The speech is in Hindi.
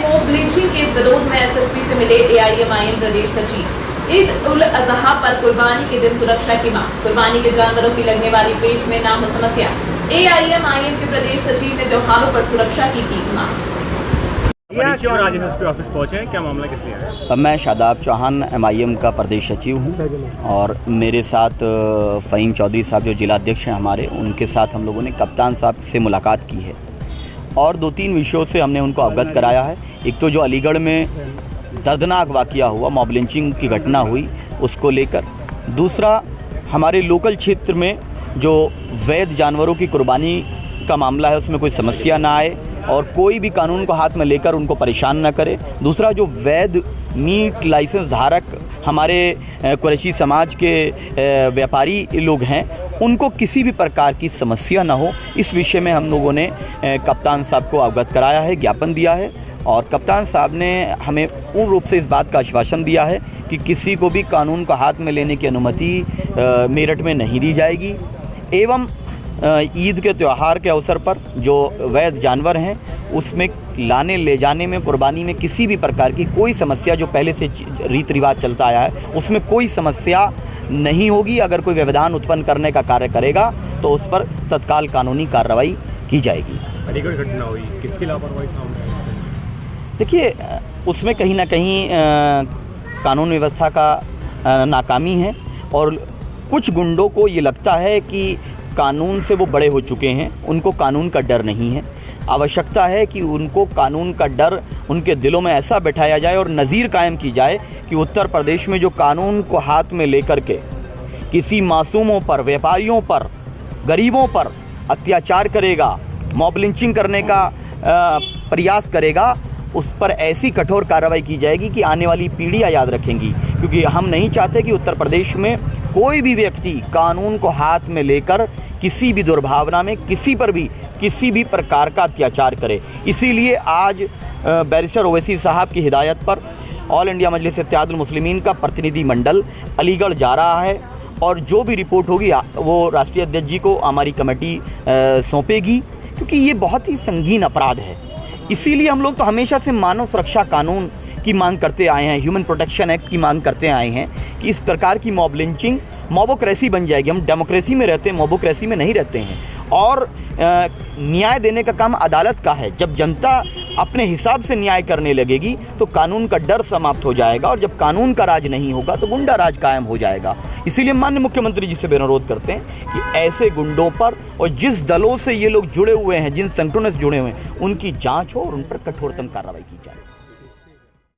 मॉब लिंचिंग के विरोध में एसएसपी से मिले एआईएमआईएम प्रदेश सचिव। ईद उल अजहा पर कुर्बानी के दिन सुरक्षा की मांग। कुर्बानी के जानवरों की लगने वाली पेट में ना हो समस्या। एआईएमआईएम के प्रदेश सचिव ने त्योहारों पर सुरक्षा की मांग। और आज एसएसपी ऑफिस पहुंचे हैं, क्या मामला किस लिए आया? मैं शादाब चौहान एमआईएम का प्रदेश सचिव हूं और मेरे साथ फ़हीम चौधरी साहब जो जिलाध्यक्ष हैं हमारे, उनके साथ हम लोगों ने कप्तान साहब से मुलाकात की है और 2-3 विषयों से हमने उनको अवगत कराया है। एक तो जो अलीगढ़ में दर्दनाक वाक़या हुआ, मॉब लिंचिंग की घटना हुई, उसको लेकर। दूसरा, हमारे लोकल क्षेत्र में जो वैध जानवरों की कुर्बानी का मामला है उसमें कोई समस्या ना आए और कोई भी कानून को हाथ में लेकर उनको परेशान न करे। दूसरा, जो वैध मीट लाइसेंस धारक हमारे कुरैशी समाज के व्यापारी लोग हैं, उनको किसी भी प्रकार की समस्या न हो, इस विषय में हम लोगों ने कप्तान साहब को अवगत कराया है, ज्ञापन दिया है और कप्तान साहब ने हमें पूर्ण रूप से इस बात का आश्वासन दिया है कि किसी को भी कानून को हाथ में लेने की अनुमति मेरठ में नहीं दी जाएगी। एवं ईद के त्यौहार के अवसर पर जो वैध जानवर हैं उसमें लाने ले जाने में, कुर्बानी में किसी भी प्रकार की कोई समस्या, जो पहले से रीति रिवाज चलता आया है उसमें कोई समस्या नहीं होगी। अगर कोई व्यवधान उत्पन्न करने का कार्य करेगा तो उस पर तत्काल कानूनी कार्रवाई की जाएगी। अलीगढ़ घटना हुई, किसकी लापरवाही सामने आई? देखिए, उसमें कहीं ना कहीं कानून व्यवस्था का नाकामी है और कुछ गुंडों को ये लगता है कि कानून से वो बड़े हो चुके हैं, उनको कानून का डर नहीं है। आवश्यकता है कि उनको कानून का डर उनके दिलों में ऐसा बैठाया जाए और नज़ीर कायम की जाए कि उत्तर प्रदेश में जो कानून को हाथ में लेकर के किसी मासूमों पर, व्यापारियों पर, गरीबों पर अत्याचार करेगा, मॉब लिंचिंग करने का प्रयास करेगा, उस पर ऐसी कठोर कार्रवाई की जाएगी कि आने वाली पीढ़ियाँ याद रखेंगी। क्योंकि हम नहीं चाहते कि उत्तर प्रदेश में कोई भी व्यक्ति कानून को हाथ में लेकर किसी भी दुर्भावना में किसी पर भी किसी भी प्रकार का अत्याचार करे। इसीलिए आज बैरिस्टर ओवैसी साहब की हिदायत पर ऑल इंडिया मजलिस इत्तेहादुल मुस्लिमीन का प्रतिनिधि मंडल अलीगढ़ जा रहा है और जो भी रिपोर्ट होगी वो राष्ट्रीय अध्यक्ष जी को हमारी कमेटी सौंपेगी, क्योंकि ये बहुत ही संगीन अपराध है। इसीलिए हम लोग तो हमेशा से मानव सुरक्षा कानून की मांग करते आए हैं, ह्यूमन प्रोटेक्शन एक्ट की मांग करते आए हैं कि इस प्रकार की मॉब लिंचिंग मॉबोक्रेसी बन जाएगी। हम डेमोक्रेसी में रहते हैं, मॉबोक्रेसी में नहीं रहते हैं। और न्याय देने का काम अदालत का है। जब जनता अपने हिसाब से न्याय करने लगेगी तो कानून का डर समाप्त हो जाएगा और जब कानून का राज नहीं होगा तो गुंडा राज कायम हो जाएगा। इसीलिए माननीय मुख्यमंत्री जी से अनुरोध करते हैं कि ऐसे गुंडों पर और जिस दलों से ये लोग जुड़े हुए हैं, जिन संगठनों से जुड़े हुए हैं, उनकी जांच हो और उन पर कठोरतम कार्रवाई की जाए।